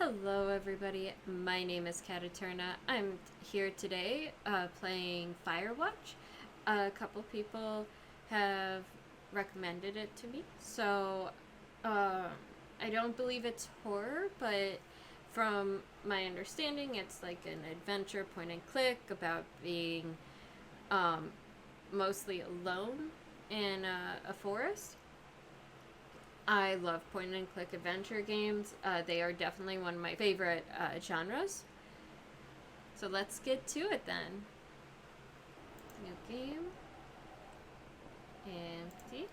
Hello everybody, my name is Kataturna. I'm here today playing Firewatch. A couple people have recommended it to me, so I don't believe it's horror, but from my understanding it's like an adventure point and click about being mostly alone in a forest. I love point and click adventure games. They are definitely one of my favorite genres. So let's get to it then. New game. Empty.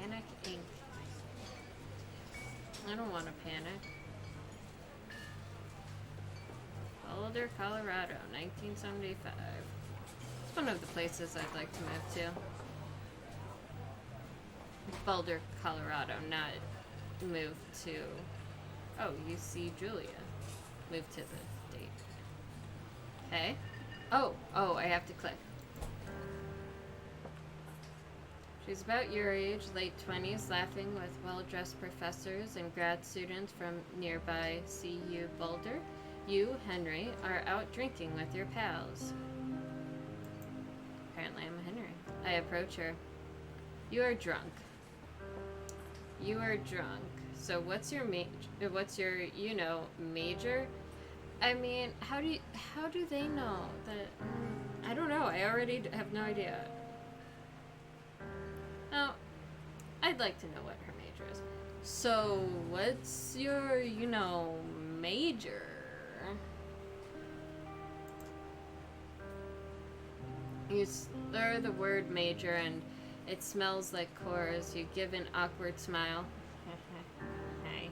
Panic Inc. I don't want to panic. Boulder, Colorado, 1975. It's one of the places I'd like to move to. Boulder, Colorado, not move to... Oh, you see Julia. Move to the date. Okay. Oh, I have to click. She's about your age, late 20s, laughing with well-dressed professors and grad students from nearby CU Boulder. You, Henry, are out drinking with your pals. Apparently I'm Henry. I approach her. You are drunk. You are drunk. So what's your major? I mean, how do they know that? I don't know. I already have no idea. Now, I'd like to know what her major is. So, what's your, major? You slur the word major and it smells like cores. You give an awkward smile. Hi.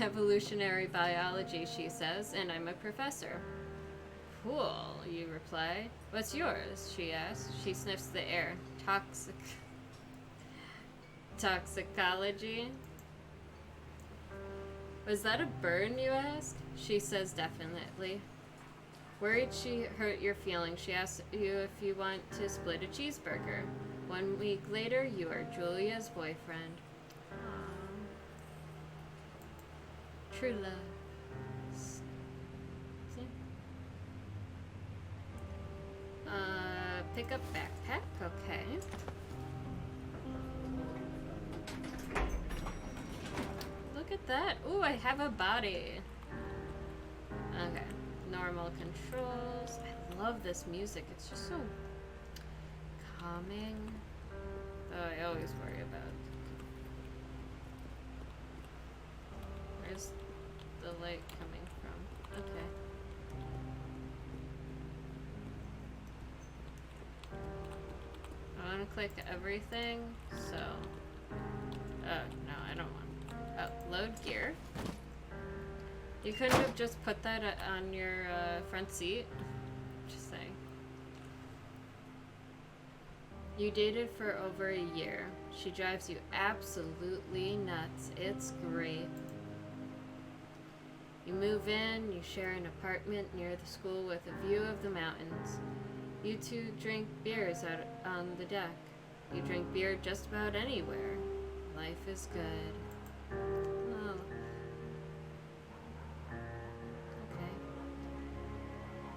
Evolutionary biology, she says, and I'm a professor. Cool, you reply. What's yours? She asks. She sniffs the air. Toxicology? Was that a burn, you ask? She says definitely. Worried she hurt your feelings, she asks you if you want to split a cheeseburger. 1 week later, you are Julia's boyfriend. Aww. True love. See? Pick up backpack, okay. Look at that. Ooh, I have a body. Okay. Normal controls. I love this music. It's just so calming. Oh, I always worry about. Where's the light coming from? Okay. I want to click everything, so... Oh, no, I don't want. Oh, load gear. You couldn't have just put that on your front seat? Just saying. You dated for over a year. She drives you absolutely nuts. It's great. You move in, you share an apartment near the school with a view of the mountains. You two drink beers out on the deck. You drink beer just about anywhere. Life is good. Oh. Okay.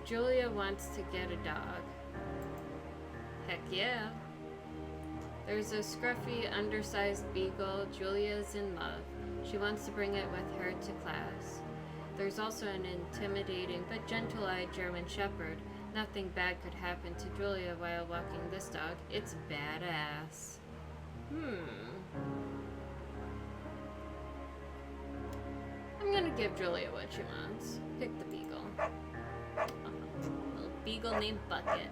Julia wants to get a dog. Heck yeah. There's a scruffy, undersized beagle. Julia's in love. She wants to bring it with her to class. There's also an intimidating but gentle-eyed German shepherd. Nothing bad could happen to Julia while walking this dog. It's badass. I'm gonna give Julia what she wants. Pick the beagle. Little beagle named Bucket.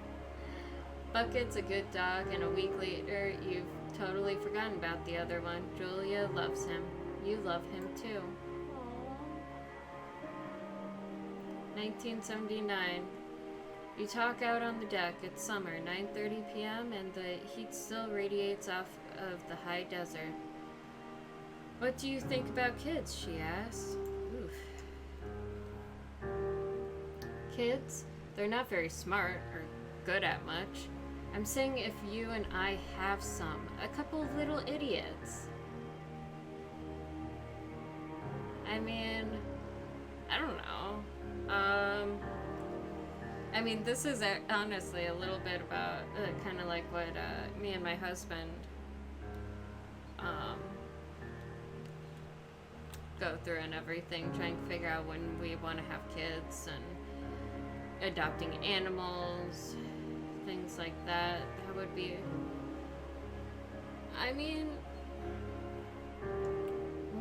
Bucket's a good dog, and a week later, you've totally forgotten about the other one. Julia loves him. You love him too. 1979. You talk out on the deck. It's summer, 9:30 p.m., and the heat still radiates off of the high desert. What do you think about kids? She asked. Oof. Kids? They're not very smart or good at much. I'm saying if you and I have some. A couple of little idiots. I mean, I don't know. I mean, this is honestly a little bit about kind of like what me and my husband go through and everything, trying to figure out when we want to have kids and adopting animals, things like that. That would be, I mean,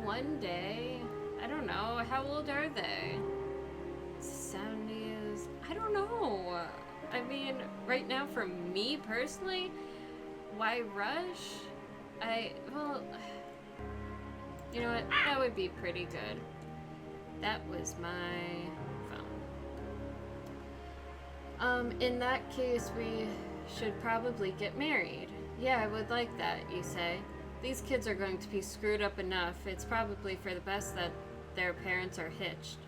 one day, I don't know, how old are they? 70s? I don't know. I mean, right now for me personally, why rush? Well, you know what? That would be pretty good. That was my phone. In that case, we should probably get married. Yeah, I would like that, you say. These kids are going to be screwed up enough. It's probably for the best that their parents are hitched.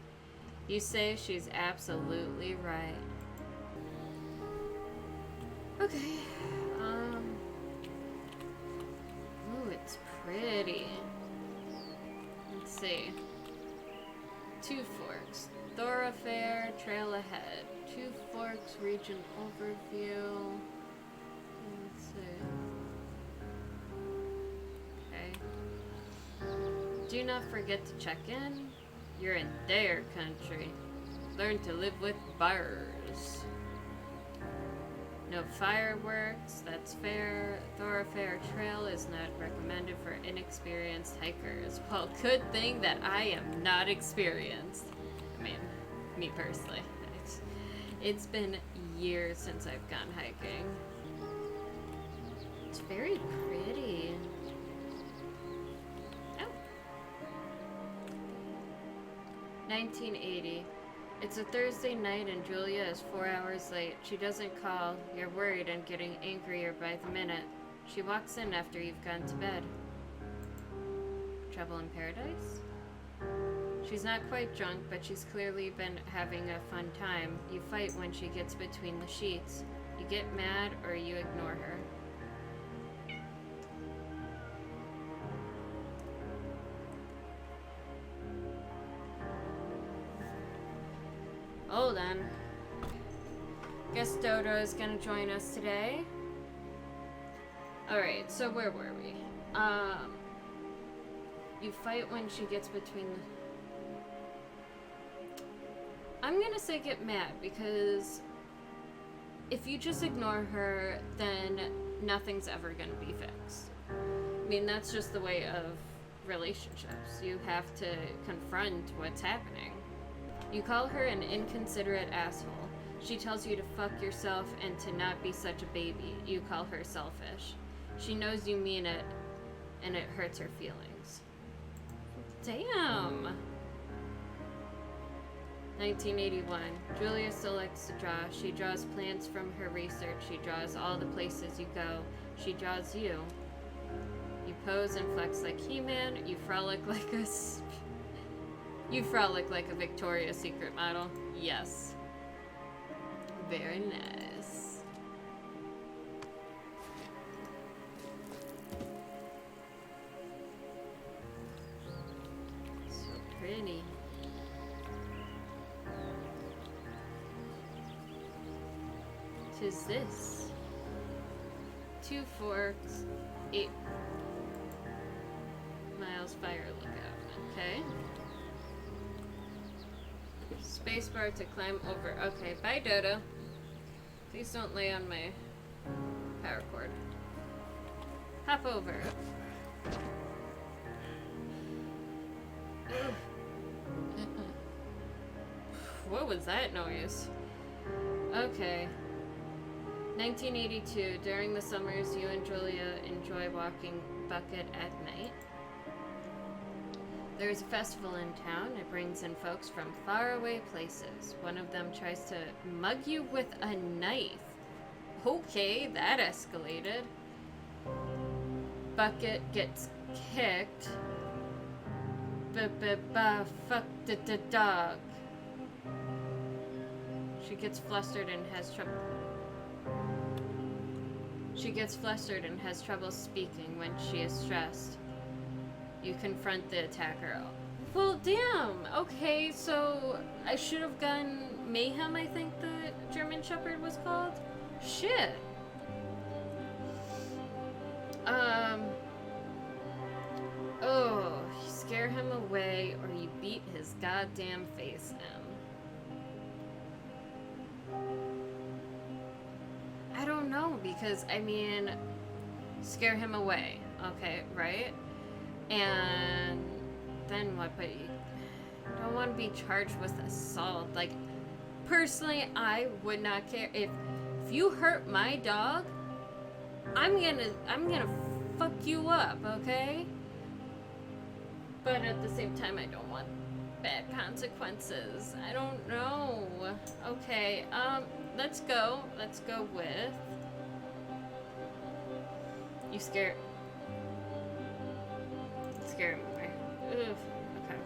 You say she's absolutely right. Okay. Ooh, it's pretty. Let's see. 2 Forks. Thoroughfare, trail ahead. 2 Forks, region overview. Let's see. Okay. Do not forget to check in. You're in their country. Learn to live with bears. No fireworks, that's fair. Thoroughfare trail is not recommended for inexperienced hikers. Well, good thing that I am not experienced. I mean, me personally. It's been years since I've gone hiking. It's very pretty. Oh. 1980. It's a Thursday night and Julia is 4 hours late. She doesn't call. You're worried and getting angrier by the minute. She walks in after you've gone to bed. Trouble in paradise? She's not quite drunk, but she's clearly been having a fun time. You fight when she gets between the sheets. You get mad or you ignore her. Hold on. Guess Dodo is gonna join us today. Alright, so where were we? You fight when she gets between the... I'm gonna say get mad, because if you just ignore her, then nothing's ever gonna be fixed. I mean, that's just the way of relationships. You have to confront what's happening. You call her an inconsiderate asshole. She tells you to fuck yourself and to not be such a baby. You call her selfish. She knows you mean it, and it hurts her feelings. Damn! 1981. Julia still likes to draw. She draws plants from her research. She draws all the places you go. She draws you. You pose and flex like He-Man. You frolic like a... You frolic like a Victoria's Secret model. Yes. Very nice. So pretty. Tis this. 2 Forks, 8 miles fire lookout. Okay. Spacebar to climb over. Okay, bye Dodo. Please don't lay on my power cord. Hop over. What was that noise? Okay. 1982. During the summers, you and Julia enjoy walking Bucket at night. There's a festival in town. It brings in folks from faraway places. One of them tries to mug you with a knife. Okay, that escalated. Bucket gets kicked. Fuck the dog. She gets flustered and has trouble. She gets flustered and has trouble speaking when she is stressed. You confront the attacker. Well, damn. Okay, so I should have gone Mayhem, I think the German Shepherd was called. Shit. Oh, you scare him away or you beat his goddamn face in. I don't know, because, I mean, scare him away, okay, right? And then what? But you don't want to be charged with assault. Like, personally, I would not care. If you hurt my dog, I'm gonna fuck you up, okay? But at the same time, I don't want bad consequences. I don't know. Okay, let's go. Let's go with... You scare him away. Ugh. Okay.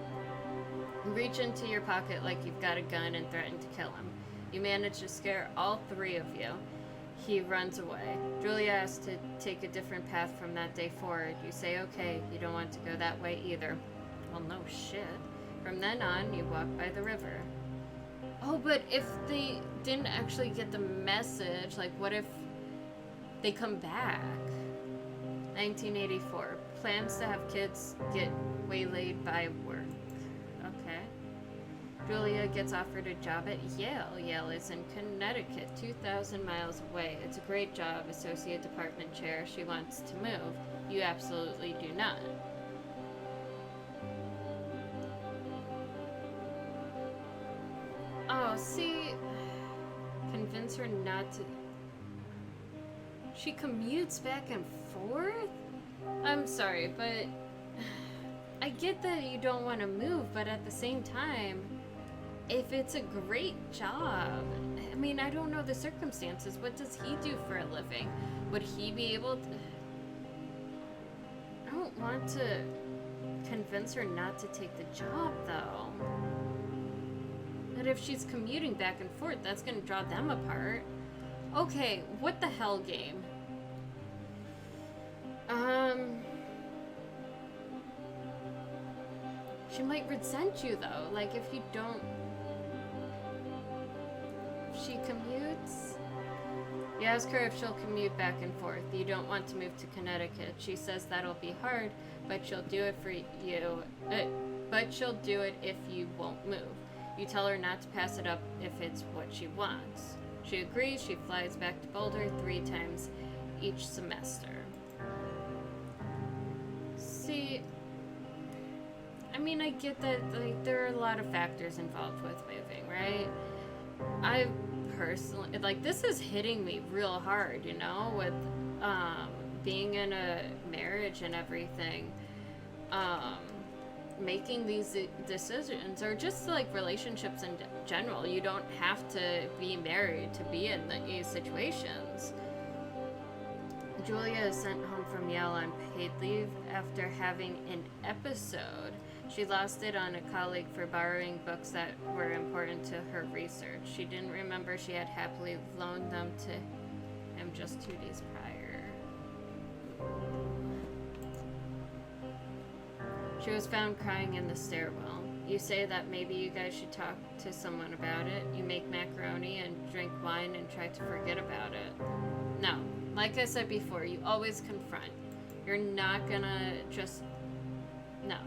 Reach into your pocket like you've got a gun and threaten to kill him. You manage to scare all three of you. He runs away. Julia asks to take a different path from that day forward. You say okay, you don't want to go that way either. Well, no shit. From then on, you walk by the river. Oh, but if they didn't actually get the message, like what if they come back? 1984. Plans to have kids get waylaid by work. Okay. Julia gets offered a job at Yale. Yale is in Connecticut, 2,000 miles away. It's a great job, associate department chair. She wants to move. You absolutely do not. Oh, see, convince her not to. She commutes back and forth? I'm sorry, but I get that you don't want to move, but at the same time, if it's a great job, I mean, I don't know the circumstances. What does he do for a living? Would he be able to... I don't want to convince her not to take the job, though. But if she's commuting back and forth, that's going to draw them apart. Okay, what the hell game? She might resent you, though. Like, if you don't... She commutes? You ask her if she'll commute back and forth. You don't want to move to Connecticut. She says that'll be hard, but she'll do it for you. But she'll do it if you won't move. You tell her not to pass it up if it's what she wants. She agrees. She flies back to Boulder 3 times each semester. See, I mean, I get that, like, there are a lot of factors involved with moving, right? I personally, like, this is hitting me real hard, you know, with being in a marriage and everything. Making these decisions, or just like relationships in general. You don't have to be married to be in these situations. Julia is sent home from Yale on paid leave after having an episode. She lost it on a colleague for borrowing books that were important to her research. She didn't remember she had happily loaned them to him just 2 days prior. She was found crying in the stairwell. You say that maybe you guys should talk to someone about it. You make macaroni and drink wine and try to forget about it. No. Like I said before, you always confront. You're not gonna just... No.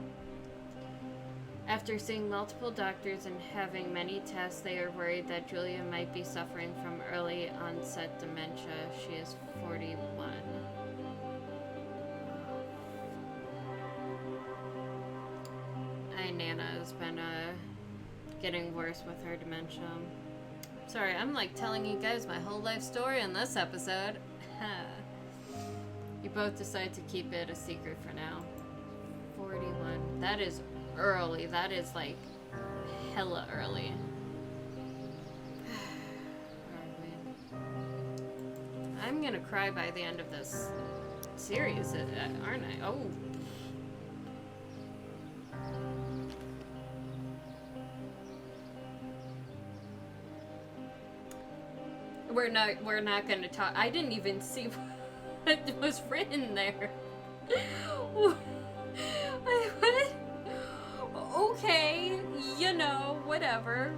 After seeing multiple doctors and having many tests, they are worried that Julia might be suffering from early onset dementia. She is 41. Nana has been getting worse with her dementia. Sorry, I'm like telling you guys my whole life story in this episode. You both decide to keep it a secret for now. 41. That is early. That is like hella early. I'm gonna cry by the end of this series, aren't I? Oh. We're not gonna talk. I didn't even see what was written there. What? Okay, whatever.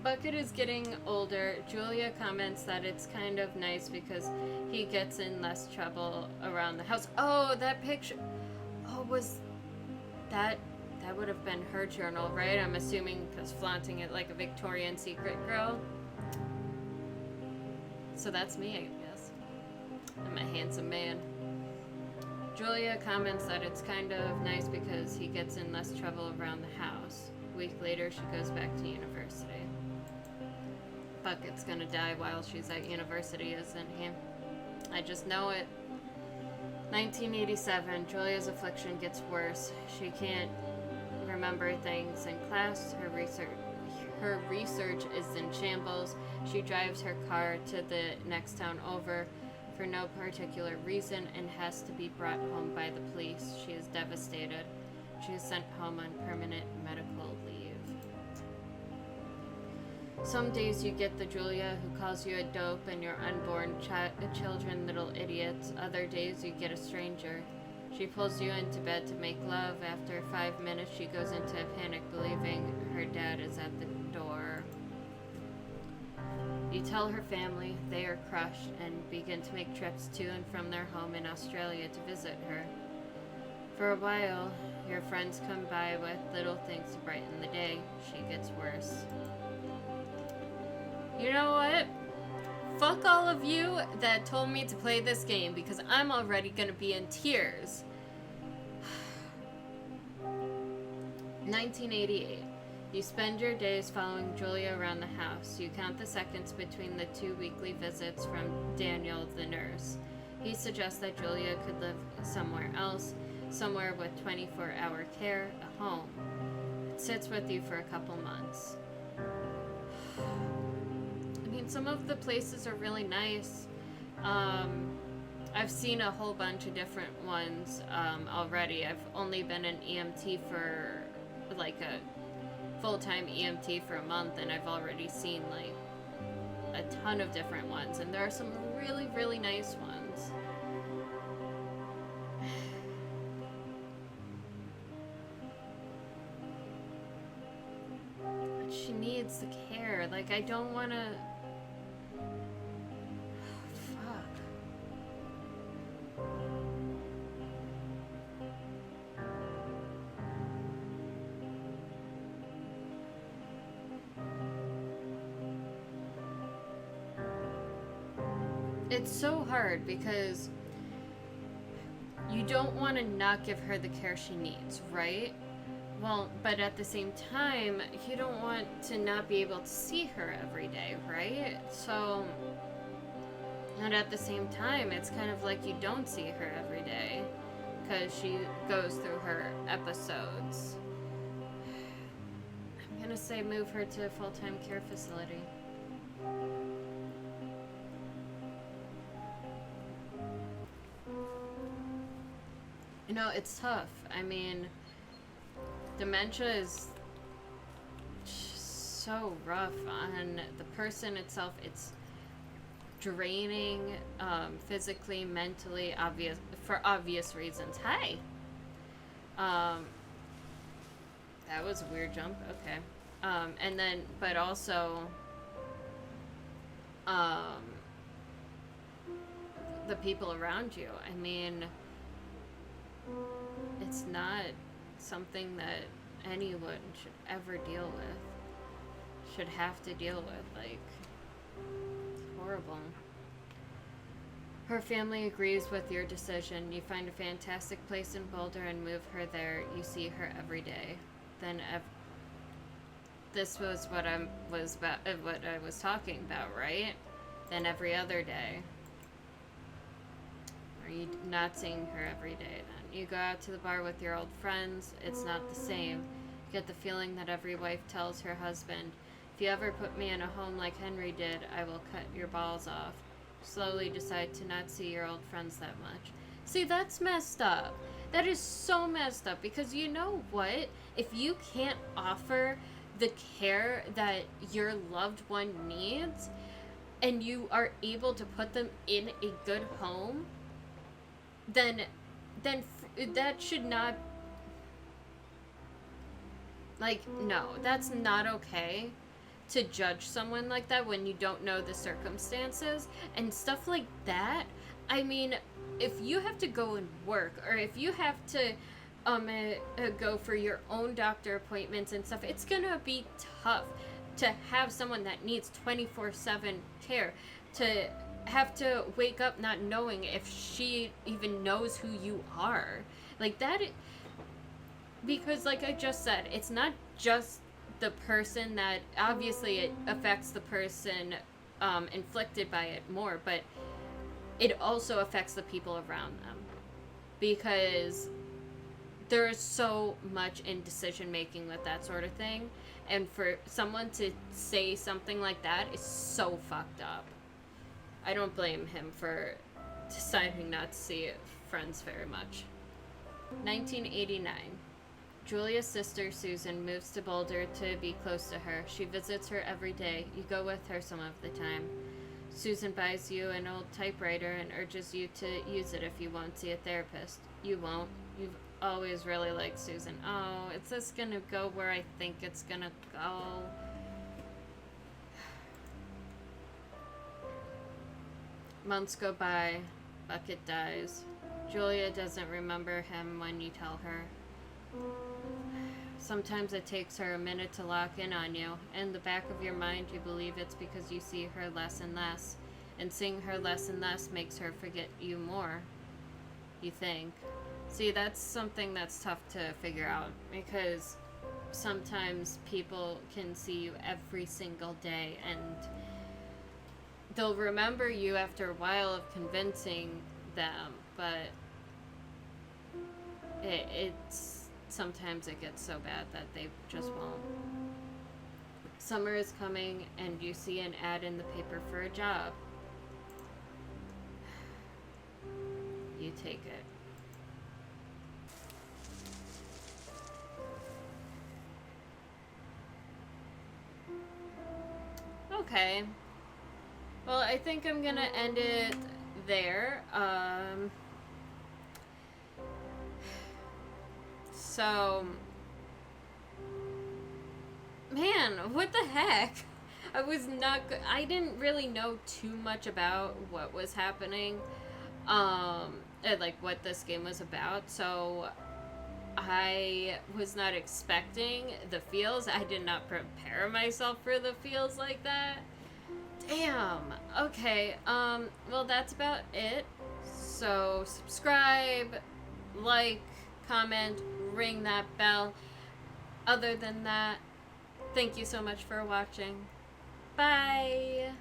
Bucket is getting older. Julia comments that it's kind of nice because he gets in less trouble around the house. Oh, that picture. Oh, was that would have been her journal, right? I'm assuming, because flaunting it like a Victorian secret girl. So that's me, I guess. I'm a handsome man. Julia comments that it's kind of nice because he gets in less trouble around the house. A week later, she goes back to university. Bucket's gonna die while she's at university, isn't he? I just know it. 1987, Julia's affliction gets worse. She can't remember things in class. Her research is in shambles. She drives her car to the next town over for no particular reason and has to be brought home by the police. She is devastated. She is sent home on permanent medical leave. Some days you get the Julia who calls you a dope and your unborn children little idiots. Other days you get a stranger. She pulls you into bed to make love. After 5 minutes, she goes into a panic, believing her dad is at the door. You tell her family. They are crushed and begin to make trips to and from their home in Australia to visit her. For a while, your friends come by with little things to brighten the day. She gets worse. You know what? Fuck all of you that told me to play this game because I'm already gonna be in tears. 1988. You spend your days following Julia around the house. You count the seconds between the 2 weekly visits from Daniel, the nurse. He suggests that Julia could live somewhere else, somewhere with 24-hour care, a home. It sits with you for a couple months. Some of the places are really nice. I've seen a whole bunch of different ones already. I've only been an EMT for like a full-time EMT for a month, and I've already seen like a ton of different ones, and there are some really, really nice ones. But she needs the care. Like, I don't want to... It's so hard because you don't want to not give her the care she needs, right? Well, but at the same time, you don't want to not be able to see her every day, right? So, and at the same time, it's kind of like you don't see her every day because she goes through her episodes. I'm gonna say move her to a full-time care facility. You know, it's tough. I mean, dementia is so rough on the person itself. It's draining, physically, mentally, for obvious reasons. Hi! That was a weird jump. Okay. And then, but also, the people around you. I mean... It's not something that anyone should ever deal with. Should have to deal with. Like, it's horrible. Her family agrees with your decision. You find a fantastic place in Boulder and move her there. You see her every day. Then this was what I was talking about, right? Then every other day. Are you not seeing her every day then? You go out to the bar with your old friends. It's not the same. You get the feeling that every wife tells her husband, if you ever put me in a home like Henry did, I will cut your balls off. Slowly decide to not see your old friends that much. See, that's messed up. That is so messed up because you know what? If you can't offer the care that your loved one needs, and you are able to put them in a good home, then that should not, like, no, that's not okay to judge someone like that when you don't know the circumstances and stuff like that. I mean, if you have to go and work, or if you have to go for your own doctor appointments and stuff, it's gonna be tough to have someone that needs 24/7 care to have to wake up not knowing if she even knows who you are. Like that, because like I just said, it's not just the person that, obviously it affects the person inflicted by it more, but it also affects the people around them, because there's so much in decision making with that sort of thing, and for someone to say something like that is so fucked up. I don't blame him for deciding not to see friends very much. 1989. Julia's sister Susan moves to Boulder to be close to her. She visits her every day. You go with her some of the time. Susan buys you an old typewriter and urges you to use it if you won't see a therapist. You won't. You've always really liked Susan. Oh, is this gonna go where I think it's gonna go? Months go by. Bucket dies. Julia doesn't remember him when you tell her. Sometimes it takes her a minute to lock in on you. In the back of your mind, you believe it's because you see her less and less. And seeing her less and less makes her forget you more. You think. See, that's something that's tough to figure out, because sometimes people can see you every single day and they'll remember you after a while of convincing them, but it's sometimes it gets so bad that they just won't. Summer is coming and you see an ad in the paper for a job. You take it. Okay. Well, I think I'm gonna end it there. So, man, what the heck? I didn't really know too much about what was happening, and like what this game was about, so I was not expecting the feels. I did not prepare myself for the feels like that. Damn. Okay, well, that's about it. So, subscribe, like, comment, ring that bell. Other than that, thank you so much for watching. Bye!